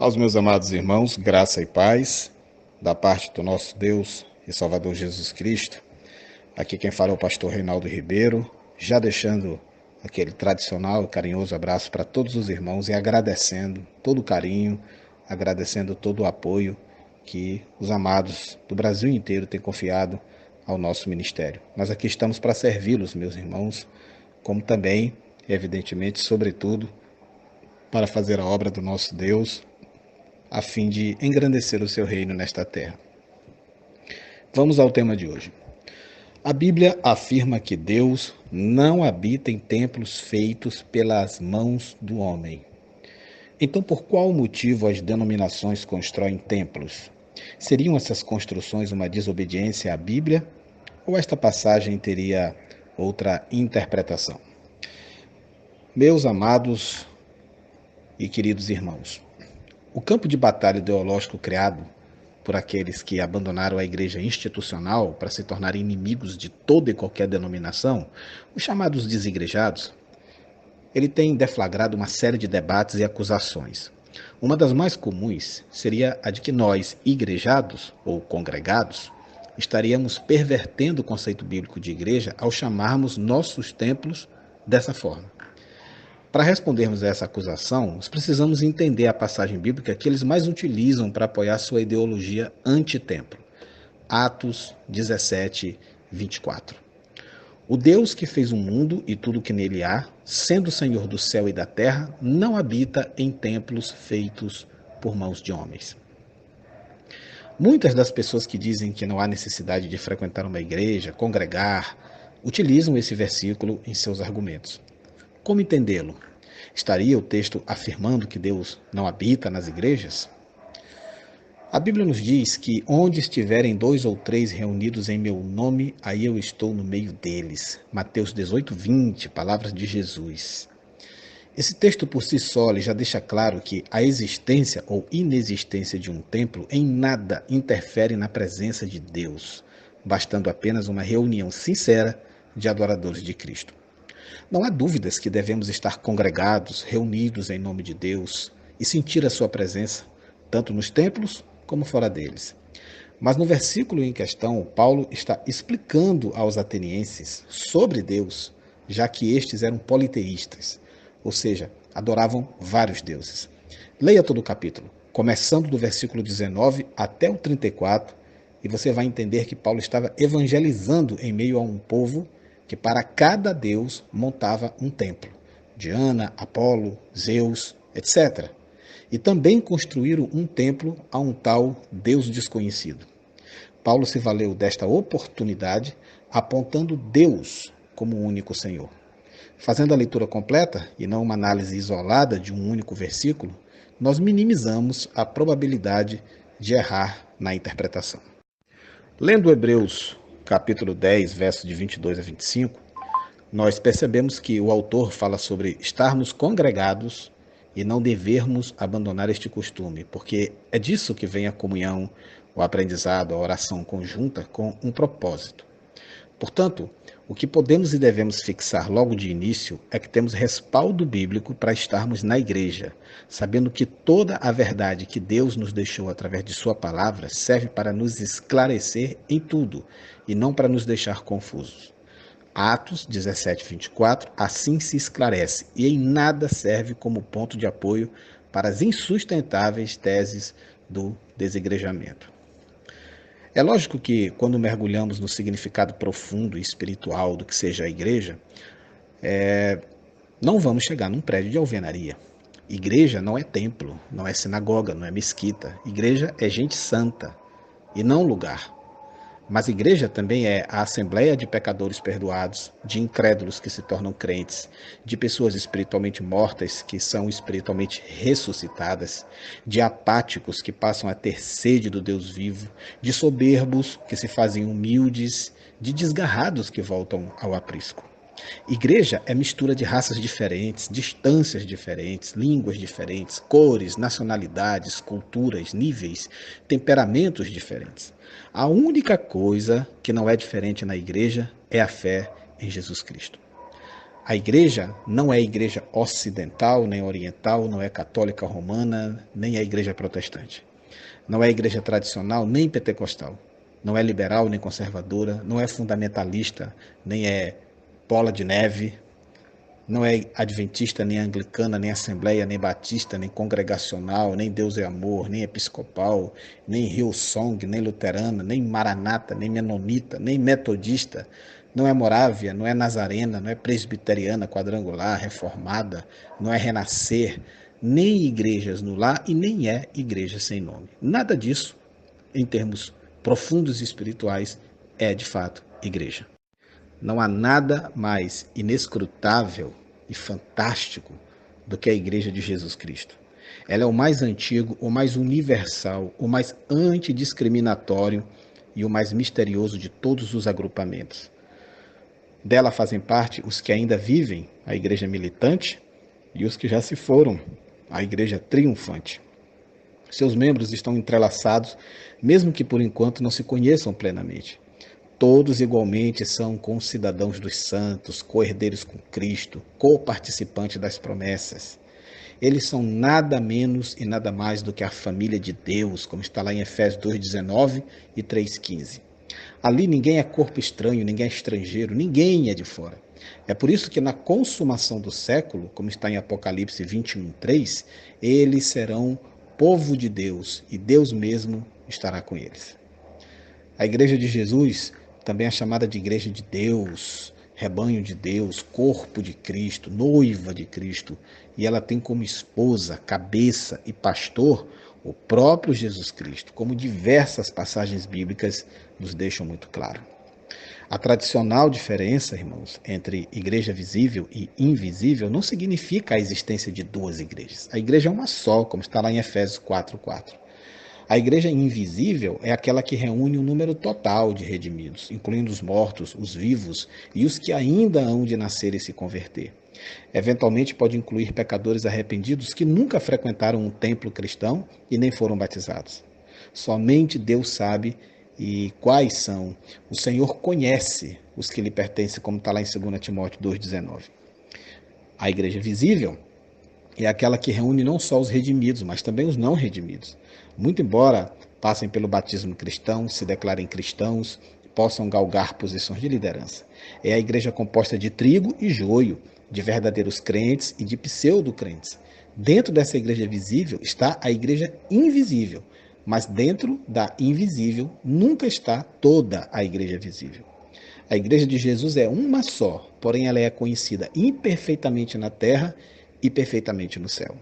Aos meus amados irmãos, graça e paz, da parte do nosso Deus e Salvador Jesus Cristo. Aqui quem fala é o pastor Reinaldo Ribeiro, já deixando aquele tradicional e carinhoso abraço para todos os irmãos e agradecendo todo o carinho, agradecendo todo o apoio que os amados do Brasil inteiro têm confiado ao nosso ministério. Nós aqui estamos para servi-los, meus irmãos, como também, evidentemente, sobretudo, para fazer a obra do nosso Deus, a fim de engrandecer o seu reino nesta terra. Vamos ao tema de hoje. A Bíblia afirma que Deus não habita em templos feitos pelas mãos do homem. Então, por qual motivo as denominações constroem templos? Seriam essas construções uma desobediência à Bíblia? Ou esta passagem teria outra interpretação? Meus amados e queridos irmãos, o campo de batalha ideológico criado por aqueles que abandonaram a igreja institucional para se tornarem inimigos de toda e qualquer denominação, os chamados desigrejados, ele tem deflagrado uma série de debates e acusações. Uma das mais comuns seria a de que nós, igrejados ou congregados, estaríamos pervertendo o conceito bíblico de igreja ao chamarmos nossos templos dessa forma. Para respondermos a essa acusação, nós precisamos entender a passagem bíblica que eles mais utilizam para apoiar sua ideologia anti-templo. Atos 17, 24. O Deus que fez o mundo e tudo que nele há, sendo o Senhor do céu e da terra, não habita em templos feitos por mãos de homens. Muitas das pessoas que dizem que não há necessidade de frequentar uma igreja, congregar, utilizam esse versículo em seus argumentos. Como entendê-lo? Estaria o texto afirmando que Deus não habita nas igrejas? A Bíblia nos diz que onde estiverem 2 ou 3 reunidos em meu nome, aí eu estou no meio deles. Mateus 18, 20, palavras de Jesus. Esse texto por si só ele já deixa claro que a existência ou inexistência de um templo em nada interfere na presença de Deus, bastando apenas uma reunião sincera de adoradores de Cristo. Não há dúvidas que devemos estar congregados, reunidos em nome de Deus e sentir a sua presença, tanto nos templos como fora deles. Mas no versículo em questão, Paulo está explicando aos atenienses sobre Deus, já que estes eram politeístas, ou seja, adoravam vários deuses. Leia todo o capítulo, começando do versículo 19 até o 34, e você vai entender que Paulo estava evangelizando em meio a um povo que para cada deus montava um templo. Diana, Apolo, Zeus, etc. E também construíram um templo a um tal Deus desconhecido. Paulo se valeu desta oportunidade, apontando Deus como o único Senhor. Fazendo a leitura completa, e não uma análise isolada de um único versículo, nós minimizamos a probabilidade de errar na interpretação. Lendo Hebreus capítulo 10, versos de 22 a 25, nós percebemos que o autor fala sobre estarmos congregados e não devermos abandonar este costume, porque é disso que vem a comunhão, o aprendizado, a oração conjunta com um propósito. Portanto, o que podemos e devemos fixar logo de início é que temos respaldo bíblico para estarmos na igreja, sabendo que toda a verdade que Deus nos deixou através de sua palavra serve para nos esclarecer em tudo e não para nos deixar confusos. Atos 17, 24, assim se esclarece e em nada serve como ponto de apoio para as insustentáveis teses do desigrejamento. É lógico que, quando mergulhamos no significado profundo e espiritual do que seja a igreja, não vamos chegar num prédio de alvenaria. Igreja não é templo, não é sinagoga, não é mesquita. Igreja é gente santa e não lugar. Mas igreja também é a assembleia de pecadores perdoados, de incrédulos que se tornam crentes, de pessoas espiritualmente mortas que são espiritualmente ressuscitadas, de apáticos que passam a ter sede do Deus vivo, de soberbos que se fazem humildes, de desgarrados que voltam ao aprisco. Igreja é mistura de raças diferentes, distâncias diferentes, línguas diferentes, cores, nacionalidades, culturas, níveis, temperamentos diferentes. A única coisa que não é diferente na igreja é a fé em Jesus Cristo. A igreja não é a igreja ocidental, nem oriental, não é católica romana, nem a igreja protestante. Não é a igreja tradicional, nem pentecostal. Não é liberal, nem conservadora, não é fundamentalista, nem é bola de neve, não é adventista, nem anglicana, nem assembleia, nem batista, nem congregacional, nem Deus é amor, nem episcopal, nem Hillsong, nem luterana, nem maranata, nem menonita, nem metodista. Não é morávia, não é nazarena, não é presbiteriana, quadrangular, reformada, não é renascer, nem igrejas no lar e nem é igreja sem nome. Nada disso, em termos profundos e espirituais, é de fato igreja. Não há nada mais inescrutável e fantástico do que a Igreja de Jesus Cristo. Ela é o mais antigo, o mais universal, o mais antidiscriminatório e o mais misterioso de todos os agrupamentos. Dela fazem parte os que ainda vivem, a Igreja militante, e os que já se foram, a Igreja triunfante. Seus membros estão entrelaçados, mesmo que por enquanto não se conheçam plenamente. Todos igualmente são concidadãos dos santos, co-herdeiros com Cristo, co-participantes das promessas. Eles são nada menos e nada mais do que a família de Deus, como está lá em Efésios 2,19 e 3,15. Ali ninguém é corpo estranho, ninguém é estrangeiro, ninguém é de fora. É por isso que na consumação do século, como está em Apocalipse 21:3, eles serão povo de Deus e Deus mesmo estará com eles. A Igreja de Jesus também é chamada de Igreja de Deus, rebanho de Deus, corpo de Cristo, noiva de Cristo, e ela tem como esposa, cabeça e pastor o próprio Jesus Cristo, como diversas passagens bíblicas nos deixam muito claro. A tradicional diferença, irmãos, entre igreja visível e invisível não significa a existência de duas igrejas. A igreja é uma só, como está lá em Efésios 4:4. A igreja invisível é aquela que reúne o número total de redimidos, incluindo os mortos, os vivos e os que ainda hão de nascer e se converter. Eventualmente pode incluir pecadores arrependidos que nunca frequentaram um templo cristão e nem foram batizados. Somente Deus sabe e quais são. O Senhor conhece os que lhe pertencem, como está lá em 2 Timóteo 2,19. A igreja visível é aquela que reúne não só os redimidos, mas também os não redimidos. Muito embora passem pelo batismo cristão, se declarem cristãos, possam galgar posições de liderança. É a igreja composta de trigo e joio, de verdadeiros crentes e de pseudo-crentes. Dentro dessa igreja visível está a igreja invisível, mas dentro da invisível nunca está toda a igreja visível. A igreja de Jesus é uma só, porém ela é conhecida imperfeitamente na terra e perfeitamente no céu.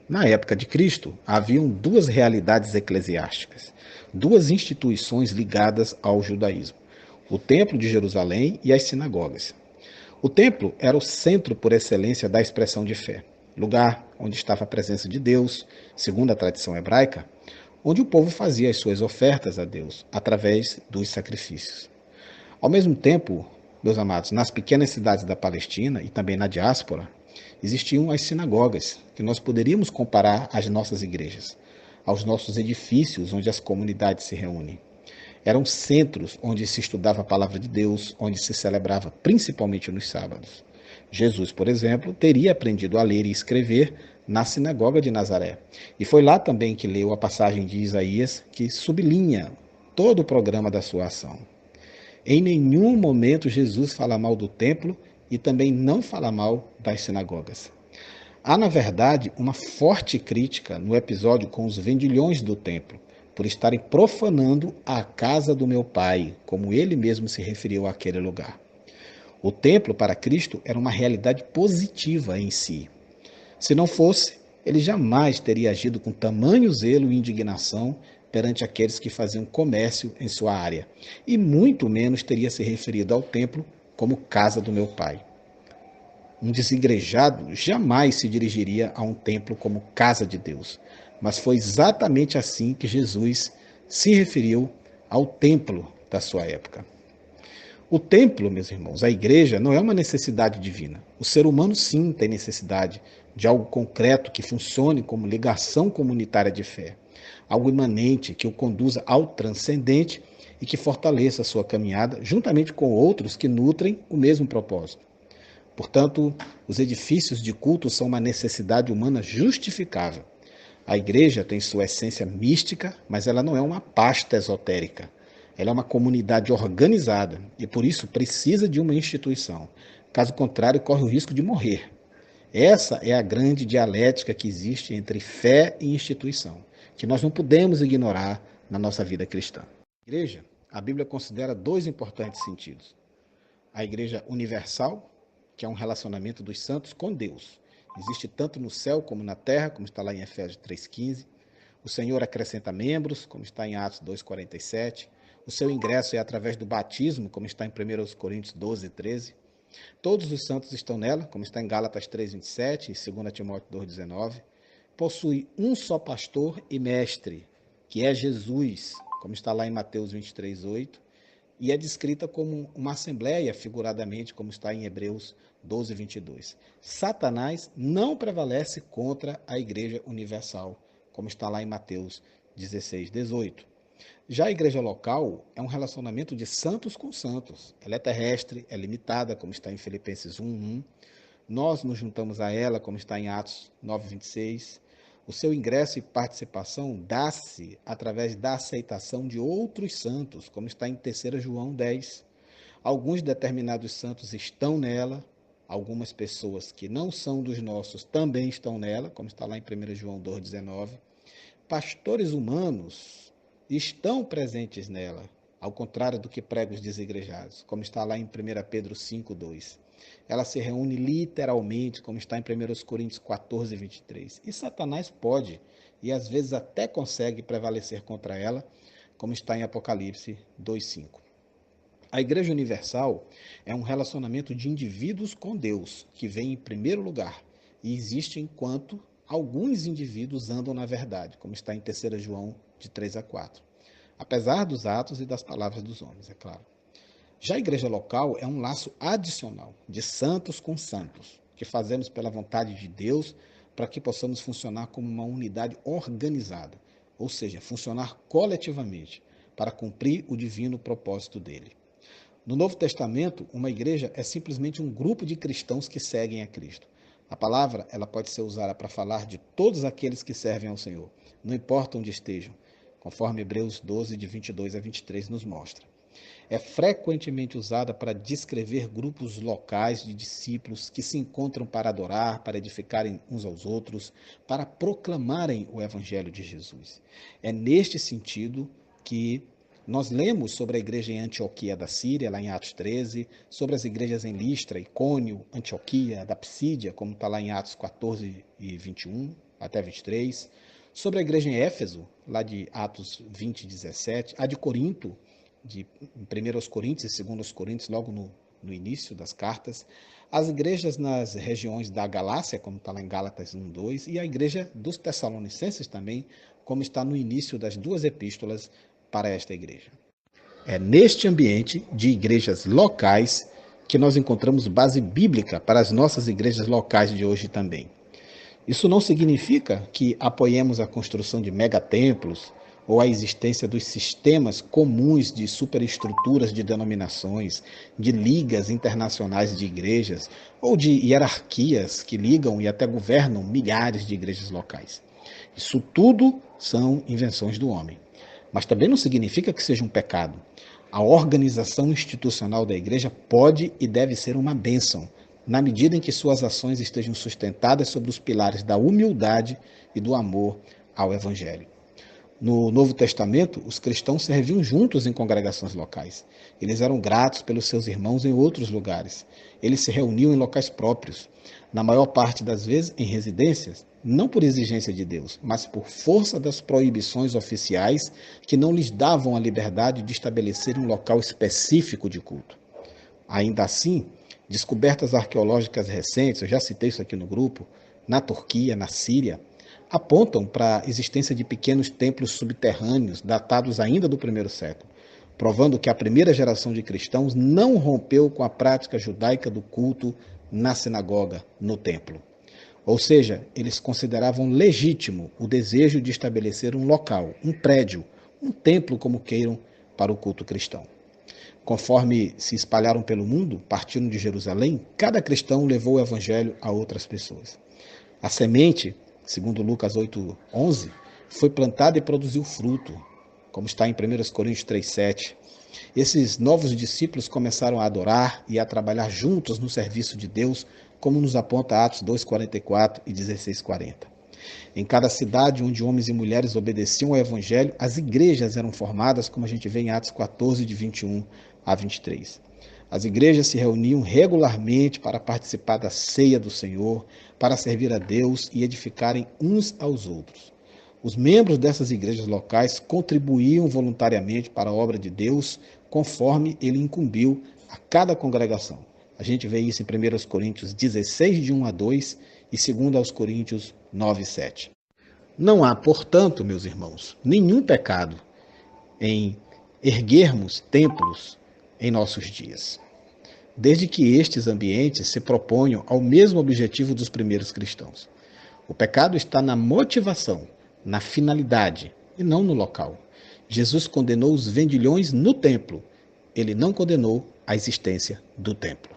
Na época de Cristo, haviam duas realidades eclesiásticas, duas instituições ligadas ao judaísmo: o Templo de Jerusalém e as sinagogas. O templo era o centro por excelência da expressão de fé, lugar onde estava a presença de Deus, segundo a tradição hebraica, onde o povo fazia as suas ofertas a Deus através dos sacrifícios. Ao mesmo tempo, meus amados, nas pequenas cidades da Palestina e também na diáspora, existiam as sinagogas, que nós poderíamos comparar às nossas igrejas, aos nossos edifícios onde as comunidades se reúnem. Eram centros onde se estudava a palavra de Deus, onde se celebrava principalmente nos sábados. Jesus, por exemplo, teria aprendido a ler e escrever na sinagoga de Nazaré. E foi lá também que leu a passagem de Isaías que sublinha todo o programa da sua ação. Em nenhum momento Jesus fala mal do templo e também não fala mal das sinagogas. Há, na verdade, uma forte crítica no episódio com os vendilhões do templo, por estarem profanando a casa do meu pai, como ele mesmo se referiu àquele lugar. O templo, para Cristo, era uma realidade positiva em si. Se não fosse, ele jamais teria agido com tamanho zelo e indignação perante aqueles que faziam comércio em sua área, e muito menos teria se referido ao templo como casa do meu pai. Um desigrejado jamais se dirigiria a um templo como casa de Deus, mas foi exatamente assim que Jesus se referiu ao templo da sua época. O templo, meus irmãos, a igreja, não é uma necessidade divina. O ser humano, sim, tem necessidade de algo concreto que funcione como ligação comunitária de fé. Algo imanente que o conduza ao transcendente e que fortaleça a sua caminhada juntamente com outros que nutrem o mesmo propósito. Portanto, os edifícios de culto são uma necessidade humana justificável. A igreja tem sua essência mística, mas ela não é uma pasta esotérica. Ela é uma comunidade organizada e, por isso, precisa de uma instituição. Caso contrário, corre o risco de morrer. Essa é a grande dialética que existe entre fé e instituição, que nós não podemos ignorar na nossa vida cristã. A igreja, a Bíblia considera dois importantes sentidos. A igreja universal, que é um relacionamento dos santos com Deus. Existe tanto no céu como na terra, como está lá em Efésios 3,15. O Senhor acrescenta membros, como está em Atos 2,47. O seu ingresso é através do batismo, como está em 1 Coríntios 12,13. Todos os santos estão nela, como está em Gálatas 3,27 e 2 Timóteo 2,19. Possui um só pastor e mestre, que é Jesus, como está lá em Mateus 23,8. E é descrita como uma assembleia, figuradamente, como está em Hebreus 12:22. Satanás não prevalece contra a Igreja Universal, como está lá em Mateus 16:18. Já a igreja local é um relacionamento de santos com santos. Ela é terrestre, é limitada, como está em Filipenses 1:1. Nós nos juntamos a ela, como está em Atos 9:26. O seu ingresso e participação dá-se através da aceitação de outros santos, como está em 3 João 10. Alguns determinados santos estão nela, algumas pessoas que não são dos nossos também estão nela, como está lá em 1 João 2,19. Pastores humanos estão presentes nela, ao contrário do que pregam os desigrejados, como está lá em 1 Pedro 5:2. Ela se reúne literalmente, como está em 1 Coríntios 14:23. E Satanás pode, e às vezes até consegue prevalecer contra ela, como está em Apocalipse 2:5. A Igreja Universal é um relacionamento de indivíduos com Deus, que vem em primeiro lugar, e existe enquanto alguns indivíduos andam na verdade, como está em 3 João, de 3-4. Apesar dos atos e das palavras dos homens, é claro. Já a igreja local é um laço adicional de santos com santos, que fazemos pela vontade de Deus para que possamos funcionar como uma unidade organizada, ou seja, funcionar coletivamente para cumprir o divino propósito dele. No Novo Testamento, uma igreja é simplesmente um grupo de cristãos que seguem a Cristo. A palavra ela pode ser usada para falar de todos aqueles que servem ao Senhor, não importa onde estejam, conforme Hebreus 12, de 22-23 nos mostra. É frequentemente usada para descrever grupos locais de discípulos que se encontram para adorar, para edificarem uns aos outros, para proclamarem o Evangelho de Jesus. É neste sentido que nós lemos sobre a igreja em Antioquia da Síria, lá em Atos 13, sobre as igrejas em Listra, Icônio, Antioquia, da Psídia, como está lá em Atos 14 e 21 até 23, sobre a igreja em Éfeso, lá de Atos 20 e 17, a de Corinto, de 1 Coríntios e 2 Coríntios, logo no início das cartas, as igrejas nas regiões da Galácia, como está lá em Gálatas 1:2, e a igreja dos Tessalonicenses também, como está no início das duas epístolas para esta igreja. É neste ambiente de igrejas locais que nós encontramos base bíblica para as nossas igrejas locais de hoje também. Isso não significa que apoiemos a construção de megatemplos ou a existência dos sistemas comuns de superestruturas de denominações, de ligas internacionais de igrejas ou de hierarquias que ligam e até governam milhares de igrejas locais. Isso tudo são invenções do homem. Mas também não significa que seja um pecado. A organização institucional da igreja pode e deve ser uma bênção, na medida em que suas ações estejam sustentadas sobre os pilares da humildade e do amor ao Evangelho. No Novo Testamento, os cristãos serviam juntos em congregações locais. Eles eram gratos pelos seus irmãos em outros lugares. Eles se reuniam em locais próprios, na maior parte das vezes em residências, não por exigência de Deus, mas por força das proibições oficiais que não lhes davam a liberdade de estabelecer um local específico de culto. Ainda assim, descobertas arqueológicas recentes, eu já citei isso aqui no grupo, na Turquia, na Síria, apontam para a existência de pequenos templos subterrâneos, datados ainda do primeiro século, provando que a primeira geração de cristãos não rompeu com a prática judaica do culto na sinagoga, no templo. Ou seja, eles consideravam legítimo o desejo de estabelecer um local, um prédio, um templo, como queiram, para o culto cristão. Conforme se espalharam pelo mundo, partindo de Jerusalém, cada cristão levou o evangelho a outras pessoas. A semente, segundo Lucas 8:11, foi plantada e produziu fruto, como está em 1 Coríntios 3:7. Esses novos discípulos começaram a adorar e a trabalhar juntos no serviço de Deus, como nos aponta Atos 2:44 e 16:40. Em cada cidade onde homens e mulheres obedeciam ao evangelho, as igrejas eram formadas, como a gente vê em Atos 14, de 21 a 23. As igrejas se reuniam regularmente para participar da ceia do Senhor, para servir a Deus e edificarem uns aos outros. Os membros dessas igrejas locais contribuíam voluntariamente para a obra de Deus, conforme ele incumbiu a cada congregação. A gente vê isso em 1 Coríntios 16, de 1 a 2 e 2 Coríntios 9:7. Não há, portanto, meus irmãos, nenhum pecado em erguermos templos em nossos dias, desde que estes ambientes se proponham ao mesmo objetivo dos primeiros cristãos. O pecado está na motivação, na finalidade e não no local. Jesus condenou os vendilhões no templo. Ele não condenou a existência do templo.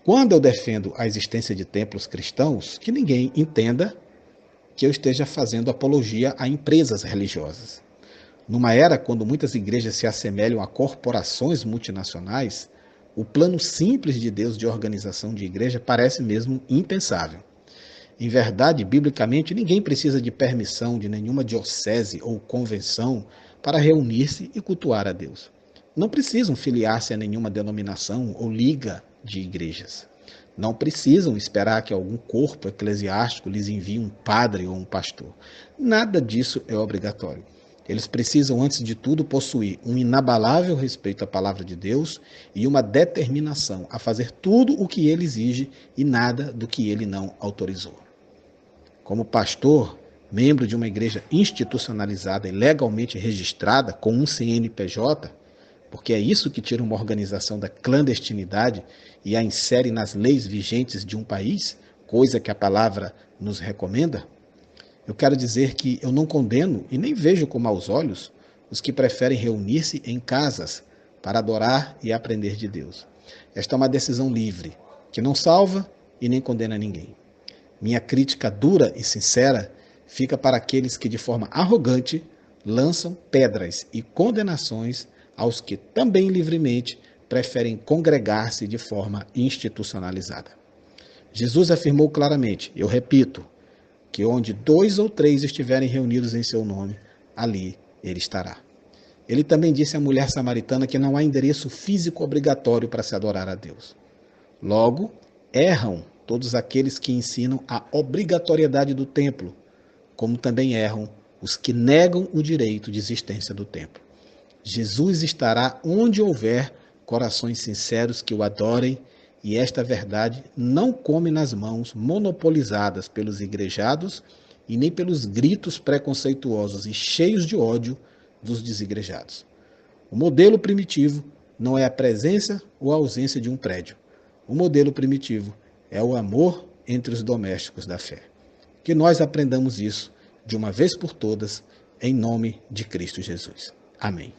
Quando eu defendo a existência de templos cristãos, que ninguém entenda que eu esteja fazendo apologia a empresas religiosas. Numa era quando muitas igrejas se assemelham a corporações multinacionais, o plano simples de Deus de organização de igreja parece mesmo impensável. Em verdade, biblicamente, ninguém precisa de permissão de nenhuma diocese ou convenção para reunir-se e cultuar a Deus. Não precisam filiar-se a nenhuma denominação ou liga de igrejas. Não precisam esperar que algum corpo eclesiástico lhes envie um padre ou um pastor. Nada disso é obrigatório. Eles precisam, antes de tudo, possuir um inabalável respeito à palavra de Deus e uma determinação a fazer tudo o que ele exige e nada do que ele não autorizou. Como pastor, membro de uma igreja institucionalizada e legalmente registrada com um CNPJ, porque é isso que tira uma organização da clandestinidade e a insere nas leis vigentes de um país, coisa que a palavra nos recomenda, eu quero dizer que eu não condeno e nem vejo com maus olhos os que preferem reunir-se em casas para adorar e aprender de Deus. Esta é uma decisão livre, que não salva e nem condena ninguém. Minha crítica dura e sincera fica para aqueles que de forma arrogante lançam pedras e condenações aos que também livremente preferem congregar-se de forma institucionalizada. Jesus afirmou claramente, eu repito, que onde 2 ou 3 estiverem reunidos em seu nome, ali ele estará. Ele também disse à mulher samaritana que não há endereço físico obrigatório para se adorar a Deus. Logo, erram todos aqueles que ensinam a obrigatoriedade do templo, como também erram os que negam o direito de existência do templo. Jesus estará onde houver corações sinceros que o adorem, e esta verdade não come nas mãos monopolizadas pelos igrejados e nem pelos gritos preconceituosos e cheios de ódio dos desigrejados. O modelo primitivo não é a presença ou a ausência de um prédio. O modelo primitivo é o amor entre os domésticos da fé. Que nós aprendamos isso de uma vez por todas, em nome de Cristo Jesus. Amém.